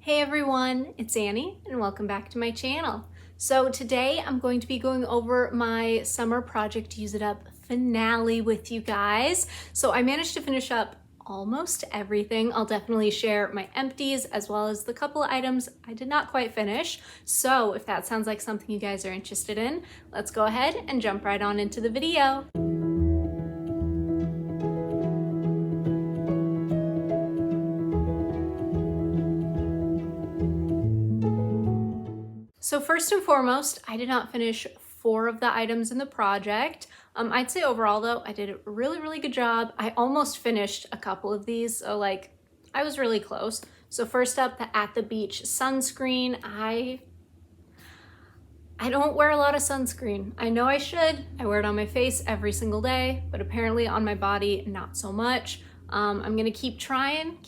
Hey everyone, it's Annie and welcome back to my channel. So today I'm going to be going over my summer project Use It Up finale with you guys. So I managed to finish up almost everything. I'll definitely share my empties as well as the couple of items I did not quite finish. So if that sounds like something you guys are interested in, let's go ahead and jump right on into the video. So first and foremost, I did not finish 4 of the items in the project. I'd say overall though, I did a really good job. I almost finished a couple of these, so like I was really close. So first up, the At the Beach sunscreen. I don't wear a lot of sunscreen. I know I should. I wear it on my face every single day, but apparently on my body, not so much. I'm gonna keep trying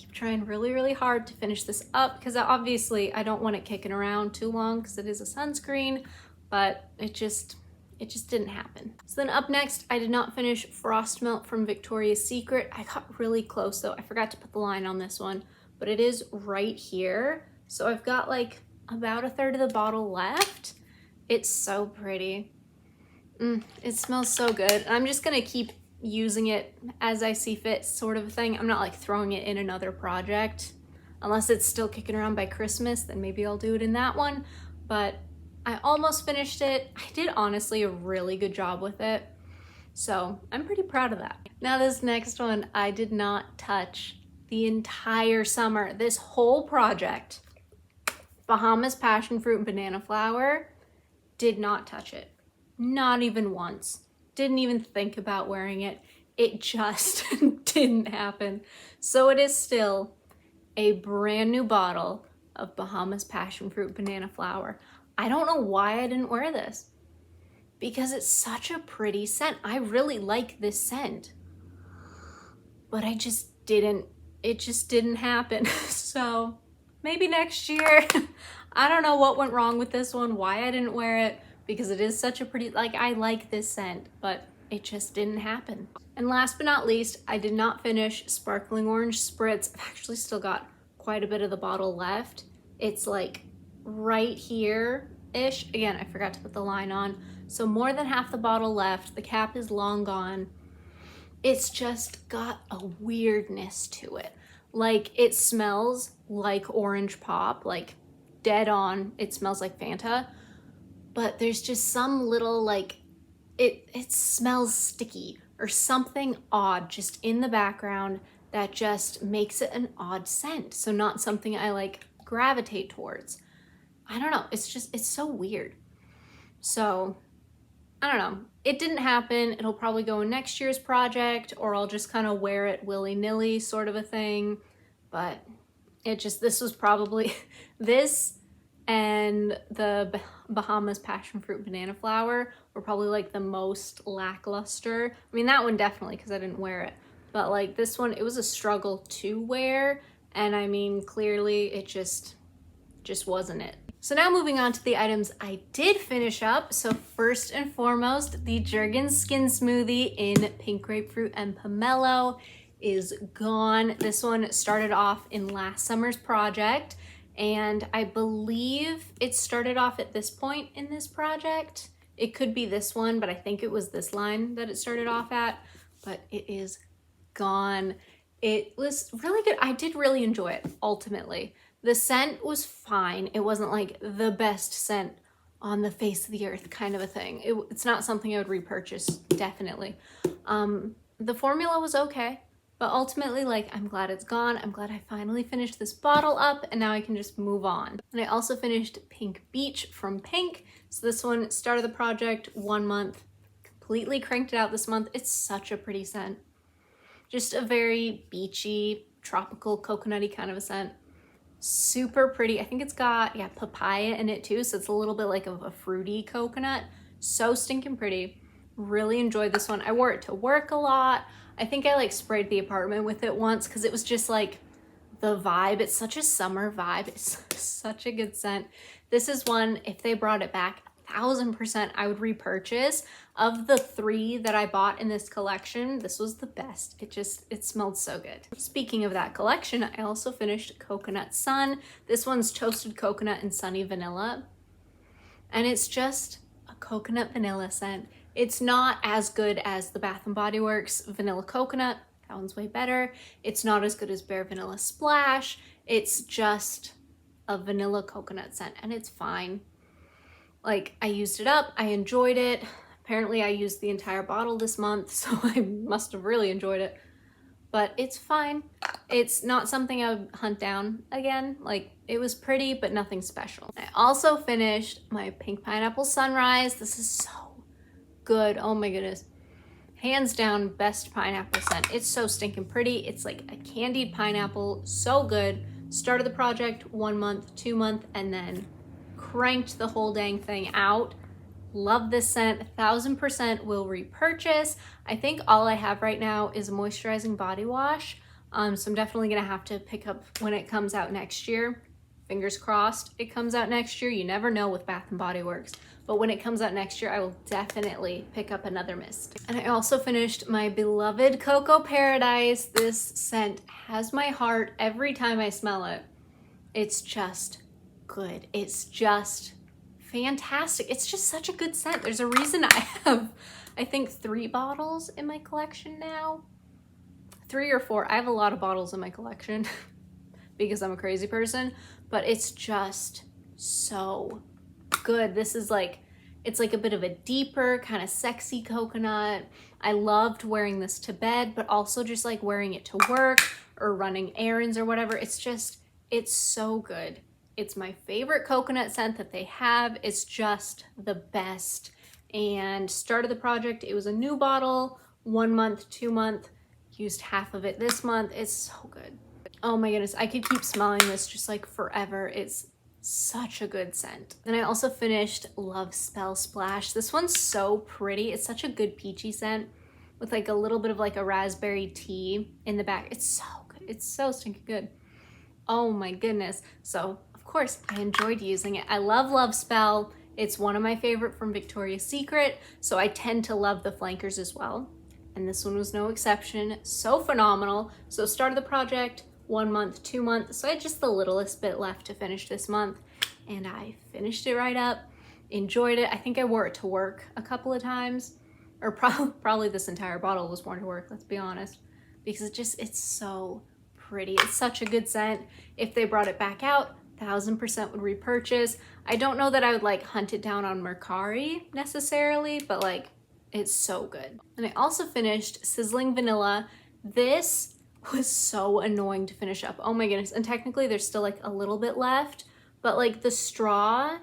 really hard to finish this up because obviously I don't want it kicking around too long because it is a sunscreen, but it just didn't happen. So then up next, I did not finish Frost Melt from Victoria's Secret. I got really close though. I forgot to put the line on this one, but it is right here. So I've got like about a third of the bottle left. It's so pretty. It smells so good. I'm just gonna keep using it as I see fit, sort of a thing. I'm not like throwing it in another project. Unless it's still kicking around by Christmas, then maybe I'll do it in that one. But I almost finished it. I did honestly a really good job with it. So I'm pretty proud of that. Now this next one, I did not touch the entire summer. This whole project, Bahamas Passion Fruit and Banana Flower, did not touch it. Not even once. Didn't even think about wearing it. It just didn't happen. So it is still a brand new bottle of Bahamas Passion Fruit Banana Flower. I don't know why I didn't wear this because it's such a pretty scent. I really like this scent, but it just didn't happen. So maybe next year. I don't know what went wrong with this one, why I didn't wear it, because it is such a pretty, like I like this scent, but it just didn't happen. And last but not least, I did not finish Sparkling Orange Spritz. I've actually still got quite a bit of the bottle left. It's like right here-ish. Again, I forgot to put the line on. So more than half the bottle left. The cap is long gone. It's just got a weirdness to it. Like it smells like orange pop, like dead on. It smells like Fanta. But there's just some little like, it smells sticky or something odd just in the background that just makes it an odd scent. So not something I like gravitate towards. I don't know, it's so weird. So I don't know, it didn't happen. It'll probably go in next year's project, or I'll just kind of wear it willy-nilly sort of a thing. But this was probably, this and the Bahamas Passion Fruit Banana Flower were probably like the most lackluster. I mean, that one definitely because I didn't wear it. But like this one, it was a struggle to wear. And I mean, clearly it just wasn't it. So now moving on to the items I did finish up. So first and foremost, the Jergens Skin Smoothie in Pink Grapefruit and Pomelo is gone. This one started off in last summer's project. And I believe it started off at this point in this project. It could be this one, but I think it was this line that it started off at, but it is gone. It was really good. I did really enjoy it, ultimately. The scent was fine. It wasn't like the best scent on the face of the earth kind of a thing. It's not something I would repurchase, definitely. The formula was okay. But ultimately, like, I'm glad it's gone. I'm glad I finally finished this bottle up and now I can just move on. And I also finished Pink Beach from Pink. So this one started the project 1 month, completely cranked it out this month. It's such a pretty scent. Just a very beachy, tropical, coconutty kind of a scent. Super pretty. I think it's got, yeah, papaya in it too. So it's a little bit like of a fruity coconut. So stinking pretty. Really enjoyed this one. I wore it to work a lot. I think I like sprayed the apartment with it once because it was just like the vibe. It's such a summer vibe. It's such a good scent. This is one, if they brought it back 1000% I would repurchase. Of the 3 that I bought in this collection, this was the best. It smelled so good. Speaking of that collection, I also finished Coconut Sun. This one's toasted coconut and sunny vanilla. And it's just a coconut vanilla scent. It's not as good as the Bath & Body Works Vanilla Coconut. That one's way better. It's not as good as Bare Vanilla Splash. It's just a vanilla coconut scent, and it's fine. Like, I used it up, I enjoyed it. Apparently I used the entire bottle this month, so I must have really enjoyed it. But it's fine. It's not something I would hunt down again. Like, it was pretty, but nothing special. I also finished my Pink Pineapple Sunrise. This is so good. Oh my goodness. Hands down, best pineapple scent. It's so stinking pretty. It's like a candied pineapple, so good. Started the project 1 month, 2 month, and then cranked the whole dang thing out. Love this scent, 1000% will repurchase. I think all I have right now is a moisturizing body wash. So I'm definitely gonna have to pick up when it comes out next year. Fingers crossed it comes out next year. You never know with Bath & Body Works. But when it comes out next year, I will definitely pick up another mist. And I also finished my beloved Cocoa Paradise. This scent has my heart every time I smell it. It's just good. It's just fantastic. It's just such a good scent. There's a reason I have, I think, 3 bottles in my collection now. 3 or 4. I have a lot of bottles in my collection because I'm a crazy person, but it's just so good. This is like, it's like a bit of a deeper kind of sexy coconut. I loved wearing this to bed, but also just like wearing it to work or running errands or whatever. It's so good. It's my favorite coconut scent that they have. It's just the best. And started the project, it was a new bottle, 1 month, 2 month, used half of it this month. It's so good. Oh my goodness, I could keep smelling this just like forever. It's such a good scent. Then I also finished Love Spell Splash. This one's so pretty. It's such a good peachy scent with like a little bit of like a raspberry tea in the back. It's so good. It's so stinking good. Oh my goodness. So of course I enjoyed using it. I love Love Spell. It's one of my favorite from Victoria's Secret. So I tend to love the flankers as well. And this one was no exception. So phenomenal. So started the project 1 month, 2 months. So I had just the littlest bit left to finish this month. And I finished it right up, enjoyed it. I think I wore it to work a couple of times, or probably this entire bottle was worn to work, let's be honest, because it's so pretty. It's such a good scent. If they brought it back out, 1000% would repurchase. I don't know that I would like hunt it down on Mercari necessarily, but like, it's so good. And I also finished Sizzling Vanilla. This was so annoying to finish up. Oh my goodness. And technically there's still like a little bit left, but like the straw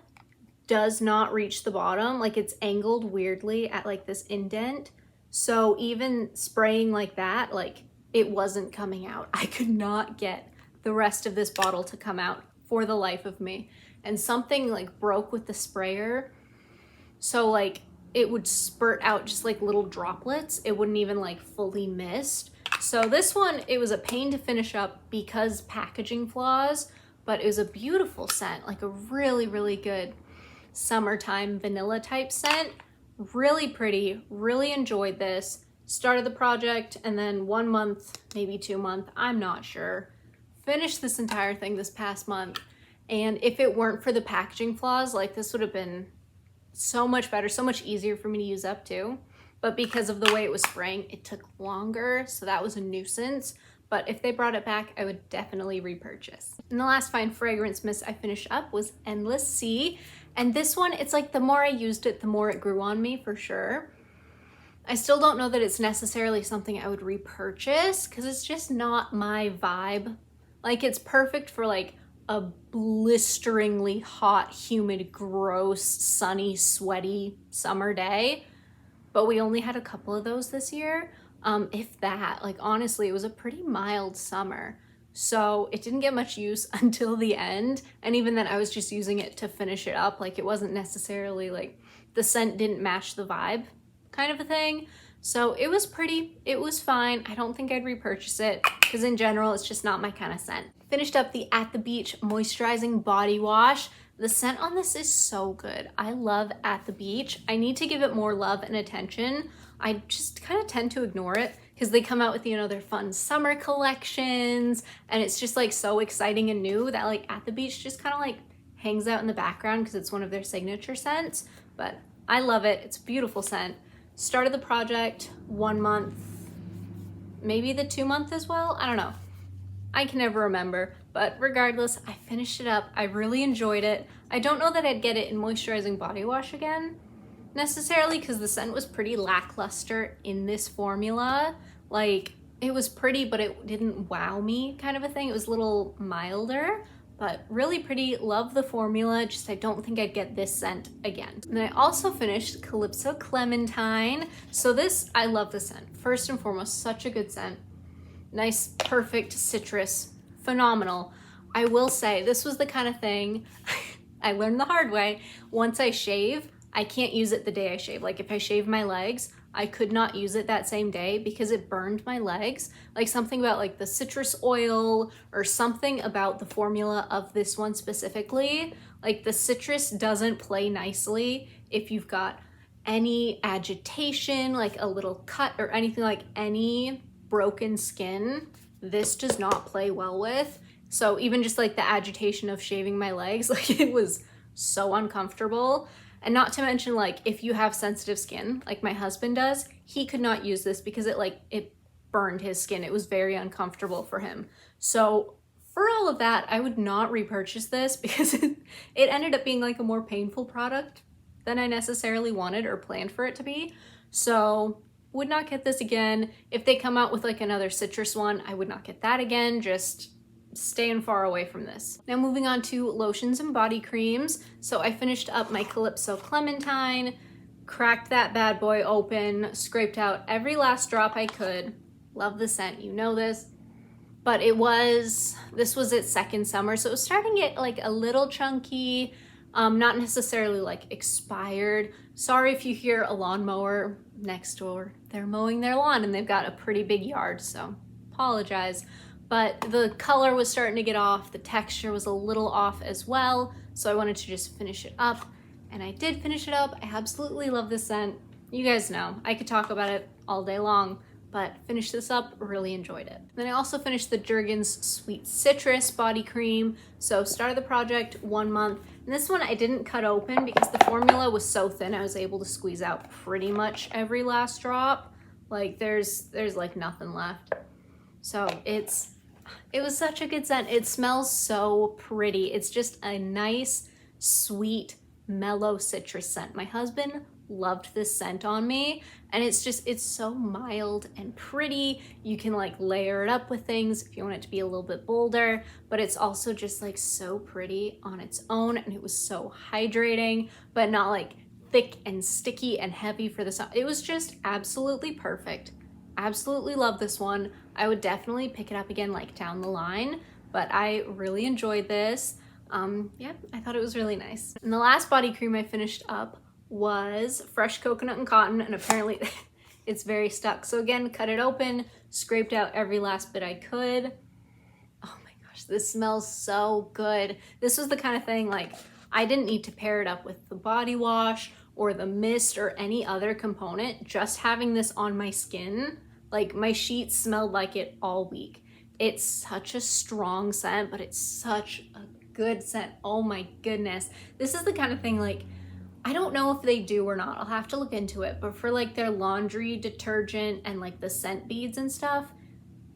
does not reach the bottom. Like it's angled weirdly at like this indent. So even spraying like that, like it wasn't coming out. I could not get the rest of this bottle to come out for the life of me. And something like broke with the sprayer. So like it would spurt out just like little droplets. It wouldn't even like fully mist. So this one, it was a pain to finish up because packaging flaws, but it was a beautiful scent, like a really, really good summertime vanilla type scent. Really pretty, really enjoyed this. Started the project and then 1 month, maybe 2 months, I'm not sure. Finished this entire thing this past month. And if it weren't for the packaging flaws, like this would have been so much better, so much easier for me to use up too. But because of the way it was spraying, it took longer, so that was a nuisance. But if they brought it back, I would definitely repurchase. And the last fine fragrance mist I finished up was Endless Sea. And this one, it's like the more I used it, the more it grew on me for sure. I still don't know that it's necessarily something I would repurchase because it's just not my vibe. Like it's perfect for like a blisteringly hot, humid, gross, sunny, sweaty summer day. But we only had a couple of those this year, if that. Like honestly, it was a pretty mild summer. So it didn't get much use until the end. And even then I was just using it to finish it up. Like it wasn't necessarily like, the scent didn't match the vibe kind of a thing. So it was pretty, it was fine. I don't think I'd repurchase it because in general, it's just not my kind of scent. Finished up the At the Beach Moisturizing Body Wash. The scent on this is so good. I love At the Beach. I need to give it more love and attention. I just kind of tend to ignore it because they come out with, you know, their fun summer collections, and it's just like so exciting and new that like At the Beach just kind of like hangs out in the background because it's one of their signature scents. But I love it. It's a beautiful scent. Started the project 1 month, maybe the 2 month as well. I don't know. I can never remember, but regardless, I finished it up. I really enjoyed it. I don't know that I'd get it in moisturizing body wash again necessarily because the scent was pretty lackluster in this formula. Like, it was pretty, but it didn't wow me kind of a thing. It was a little milder, but really pretty. Love the formula, just I don't think I'd get this scent again. And then I also finished Calypso Clementine. So this, I love the scent. First and foremost, such a good scent. Nice, perfect citrus, phenomenal. I will say this was the kind of thing I learned the hard way. Once I shave, I can't use it the day I shave. Like if I shave my legs, I could not use it that same day because it burned my legs. Like something about like the citrus oil or something about the formula of this one specifically. Like the citrus doesn't play nicely if you've got any agitation, like a little cut or anything, like any broken skin. This does not play well with. So even just like the agitation of shaving my legs, like it was so uncomfortable. And not to mention, like, if you have sensitive skin, like my husband does, he could not use this because it burned his skin. It was very uncomfortable for him. So for all of that, I would not repurchase this because it ended up being like a more painful product than I necessarily wanted or planned for it to be. So would not get this again. If they come out with like another citrus one, I would not get that again. Just staying far away from this. Now moving on to lotions and body creams. So I finished up my Calypso Clementine, cracked that bad boy open, scraped out every last drop I could. Love the scent, you know this. But this was its second summer, so it was starting to get like a little chunky, not necessarily like expired. Sorry if you hear a lawnmower next door. They're mowing their lawn and they've got a pretty big yard, so apologize. But the color was starting to get off, the texture was a little off as well, so I wanted to just finish it up, and I did finish it up. I absolutely love this scent. You guys know, I could talk about it all day long, but finished this up, really enjoyed it. Then I also finished the Jergens Sweet Citrus Body Cream. So started the project 1 month, and this one I didn't cut open because the formula was so thin, I was able to squeeze out pretty much every last drop. Like there's like nothing left. So it was such a good scent. It smells so pretty. It's just a nice, sweet, mellow citrus scent. My husband loved this scent on me, and it's so mild and pretty. You can like layer it up with things if you want it to be a little bit bolder, but it's also just like so pretty on its own, and it was so hydrating, but not like thick and sticky and heavy for the sun. It was just absolutely perfect. Absolutely love this one. I would definitely pick it up again like down the line, but I really enjoyed this. Yeah, I thought it was really nice. And the last body cream I finished up was Fresh Coconut and Cotton, and apparently it's very stuck. So again, cut it open, scraped out every last bit I could. Oh my gosh, this smells so good. This was the kind of thing like I didn't need to pair it up with the body wash or the mist or any other component. Just having this on my skin, like my sheets smelled like it all week. It's such a strong scent, but it's such a good scent. Oh my goodness. This is the kind of thing like, I don't know if they do or not. I'll have to look into it, but for like their laundry detergent and like the scent beads and stuff,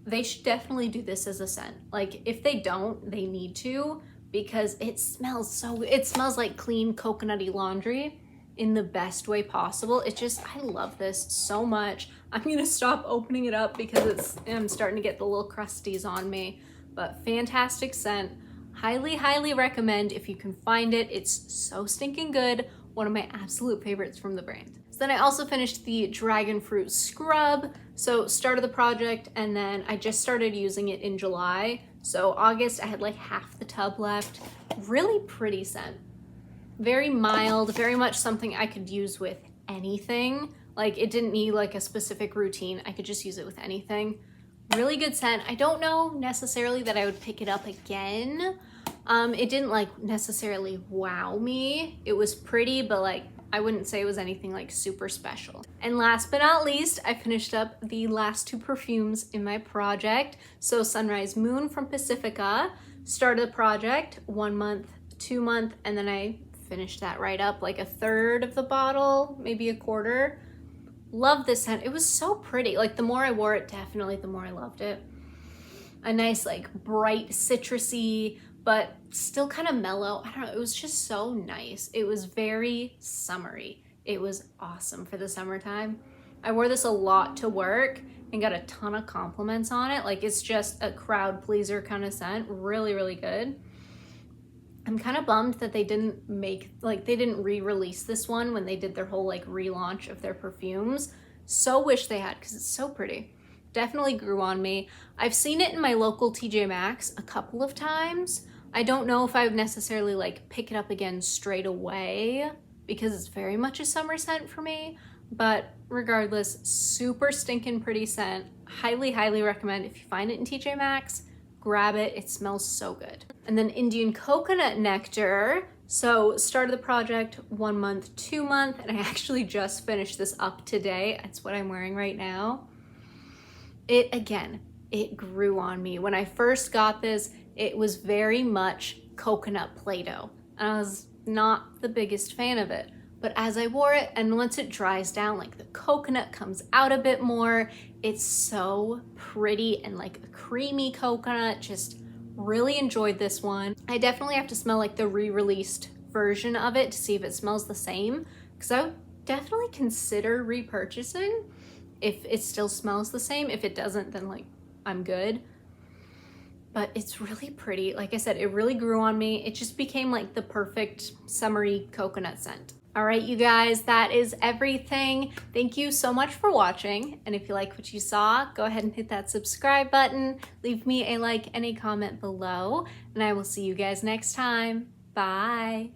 they should definitely do this as a scent. Like if they don't, they need to, because it smells so good. It smells like clean coconutty laundry in the best way possible. I love this so much. I'm gonna stop opening it up because I'm starting to get the little crusties on me, but fantastic scent. Highly, highly recommend if you can find it. It's so stinking good. One of my absolute favorites from the brand. So then I also finished the Dragon Fruit Scrub. So started the project and then I just started using it in July. So August, I had like half the tub left. Really pretty scent. Very mild, very much something I could use with anything. Like it didn't need like a specific routine. I could just use it with anything. Really good scent. I don't know necessarily that I would pick it up again, It didn't like necessarily wow me. It was pretty, but like I wouldn't say it was anything like super special. And last but not least, I finished up the last 2 perfumes in my project. So Sunrise Moon from Pacifica, started the project 1 month, 2 month, and then I finished that right up, like a third of the bottle, maybe a quarter. Love this scent. It was so pretty. Like the more I wore it, definitely the more I loved it. A nice like bright citrusy, but still kind of mellow. I don't know, it was just so nice. It was very summery. It was awesome for the summertime. I wore this a lot to work and got a ton of compliments on it. Like it's just a crowd pleaser kind of scent. Really, really good. I'm kind of bummed that they didn't re-release this one when they did their whole like relaunch of their perfumes. So wish they had, because it's so pretty. Definitely grew on me. I've seen it in my local TJ Maxx a couple of times. I don't know if I would necessarily like pick it up again straight away because it's very much a summer scent for me, but regardless, super stinking pretty scent. Highly, highly recommend. If you find it in TJ Maxx, grab it. It smells so good. And then Indian Coconut Nectar. So started the project 1 month, 2 month, and I actually just finished this up today. It's what I'm wearing right now. It grew on me. When I first got this, it was very much coconut Play-Doh. And I was not the biggest fan of it. But as I wore it, and once it dries down, like the coconut comes out a bit more. It's so pretty and like a creamy coconut. Just really enjoyed this one. I definitely have to smell like the re-released version of it to see if it smells the same, because I would definitely consider repurchasing if it still smells the same. If it doesn't, then like I'm good. But it's really pretty. Like I said, it really grew on me. It just became like the perfect summery coconut scent. All right, you guys, that is everything. Thank you so much for watching. And if you like what you saw, go ahead and hit that subscribe button. Leave me a like and a comment below. And I will see you guys next time. Bye.